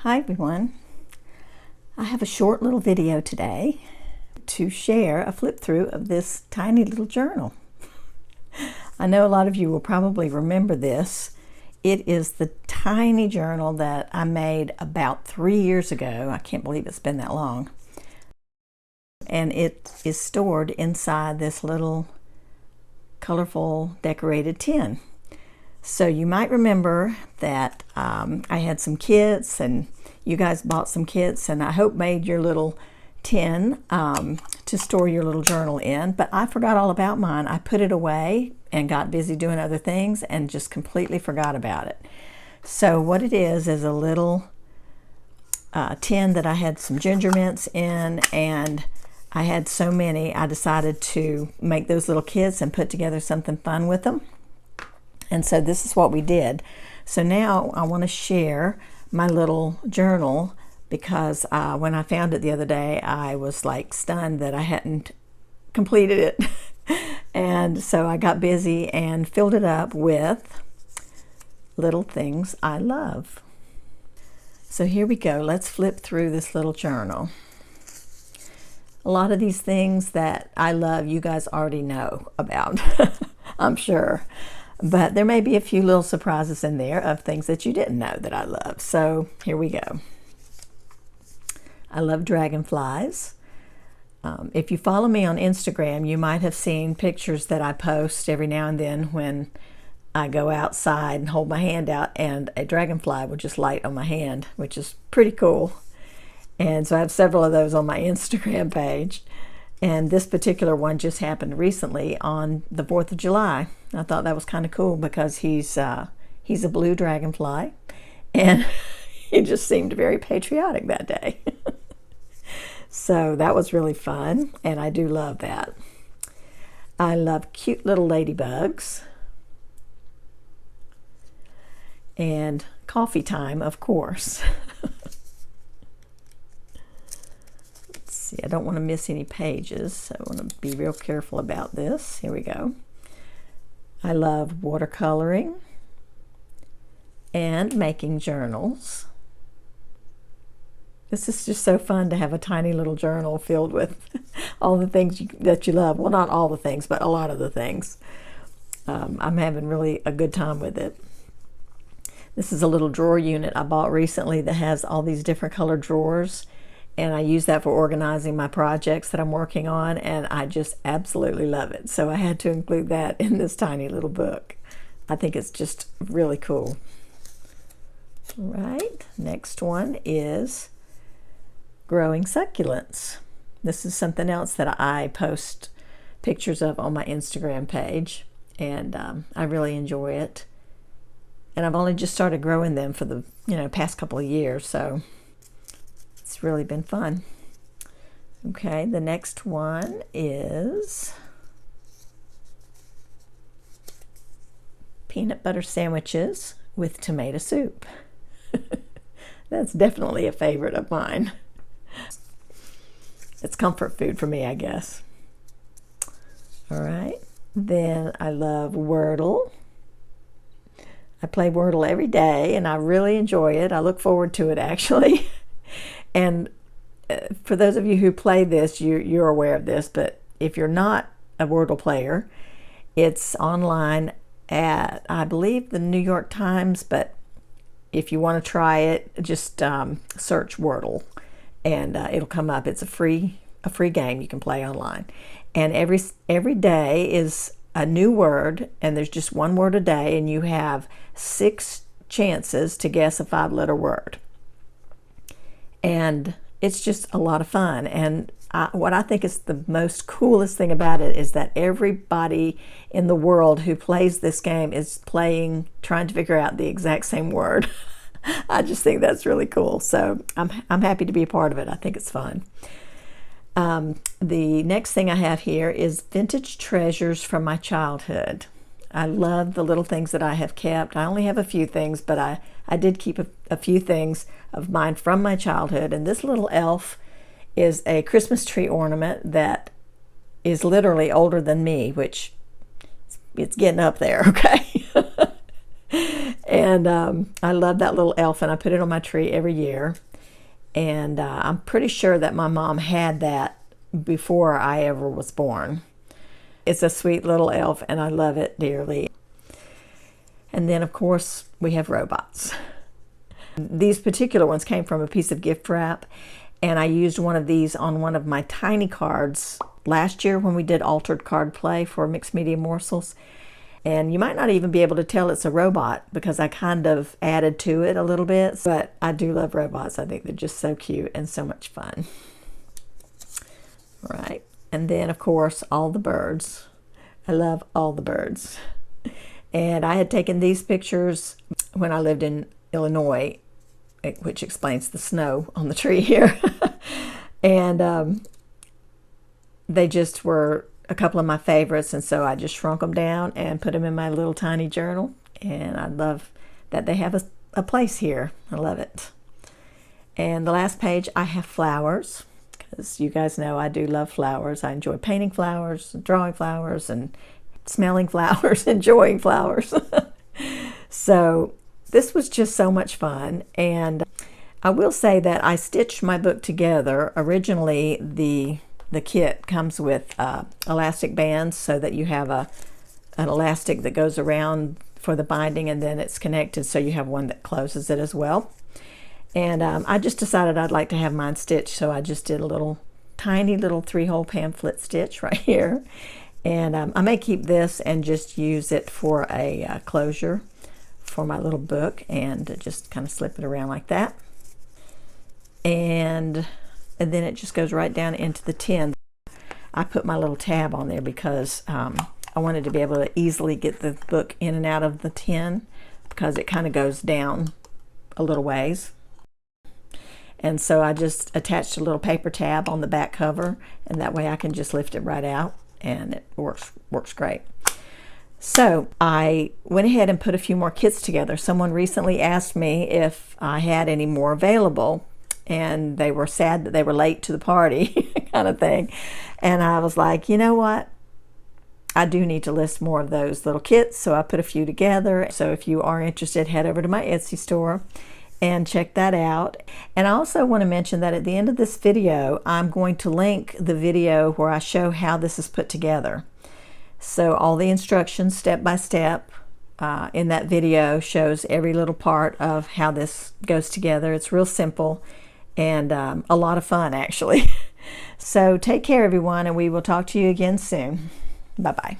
Hi everyone. I have a short little video today to share a flip through of this tiny little journal. I know a lot of you will probably remember this. It is the tiny journal that I made about 3 years ago. I can't believe it's been that long. And it is stored inside this little colorful decorated tin. So you might remember that I had some kits and you guys bought some kits, and I hope made your little tin to store your little journal in, but I forgot all about mine. I put it away and got busy doing other things and just completely forgot about it. So what it is a little tin that I had some ginger mints in, and I had so many I decided to make those little kits and put together something fun with them. And so this is what we did. So now I want to share my little journal because when I found it the other day, I was like stunned that I hadn't completed it. And so I got busy and filled it up with little things I love. So here we go. Let's flip through this little journal. A lot of these things that I love, you guys already know about, I'm sure. But there may be a few little surprises in there of things that you didn't know that I love. So here we go. I love dragonflies. If you follow me on Instagram, you might have seen pictures that I post every now and then when I go outside and hold my hand out and a dragonfly will just light on my hand, which is pretty cool. And so I have several of those on my Instagram page. And this particular one just happened recently on the 4th of July. I thought that was kind of cool because he's a blue dragonfly, and he just seemed very patriotic that day. So that was really fun, and I do love that. I love cute little ladybugs. And coffee time, of course. See, I don't want to miss any pages, so I want to be real careful about this. Here we go. I love watercoloring and making journals. This is just so fun to have a tiny little journal filled with all the things that you love. Well, not all the things, but a lot of the things. I'm having really a good time with it. This is a little drawer unit I bought recently that has all these different colored drawers. And I use that for organizing my projects that I'm working on, and I just absolutely love it. So I had to include that in this tiny little book. I think it's just really cool. All right, next one is growing succulents. This is something else that I post pictures of on my Instagram page, and I really enjoy it. And I've only just started growing them for the past couple of years, so it's really been fun. Okay, the next one is peanut butter sandwiches with tomato soup. That's definitely a favorite of mine. It's comfort food for me, I guess. All right, then I love Wordle. I play Wordle every day and I really enjoy it. I look forward to it actually. And for those of you who play this, you're aware of this, but if you're not a Wordle player, it's online at, I believe, the New York Times, but if you want to try it, just search Wordle and it'll come up. It's a free game you can play online. And every day is a new word, and there's just one word a day, and you have 6 chances to guess a 5-letter word. And it's just a lot of fun. And what I think is the most coolest thing about it is that everybody in the world who plays this game is trying to figure out the exact same word. I just think that's really cool. So I'm happy to be a part of it. I think it's fun. The next thing I have here is vintage treasures from my childhood. I love the little things that I have kept. I only have a few things, but I did keep a few things of mine from my childhood. And this little elf is a Christmas tree ornament that is literally older than me, which it's getting up there, okay? And I love that little elf, and I put it on my tree every year. And I'm pretty sure that my mom had that before I ever was born. It's a sweet little elf, and I love it dearly. And then, of course, we have robots. These particular ones came from a piece of gift wrap, and I used one of these on one of my tiny cards last year when we did altered card play for Mixed Media Morsels. And you might not even be able to tell it's a robot because I kind of added to it a little bit. But I do love robots. I think they're just so cute and so much fun. Right. And then, of course, all the birds. I love all the birds. And I had taken these pictures when I lived in Illinois, which explains the snow on the tree here. And they just were a couple of my favorites, and so I just shrunk them down and put them in my little tiny journal. And I love that they have a place here. I love it. And the last page, I have flowers, because you guys know I do love flowers. I enjoy painting flowers, drawing flowers, and smelling flowers, enjoying flowers. So this was just so much fun. And I will say that I stitched my book together. Originally, the kit comes with elastic bands so that you have an elastic that goes around for the binding, and then it's connected so you have one that closes it as well. And I just decided I'd like to have mine stitched, so I just did a little tiny little 3-hole pamphlet stitch right here. And I may keep this and just use it for a closure for my little book, and just kind of slip it around like that. And then it just goes right down into the tin. I put my little tab on there because I wanted to be able to easily get the book in and out of the tin, because it kind of goes down a little ways. And so I just attached a little paper tab on the back cover, and that way I can just lift it right out, and it works great. So I went ahead and put a few more kits together. Someone recently asked me if I had any more available, and they were sad that they were late to the party kind of thing. And I was like, you know what? I do need to list more of those little kits, so I put a few together. So if you are interested, head over to my Etsy store and check that out. And I also want to mention that at the end of this video, I'm going to link the video where I show how this is put together. So all the instructions step by step in that video shows every little part of how this goes together. It's real simple and a lot of fun, actually. So take care, everyone, and we will talk to you again soon. Bye-bye.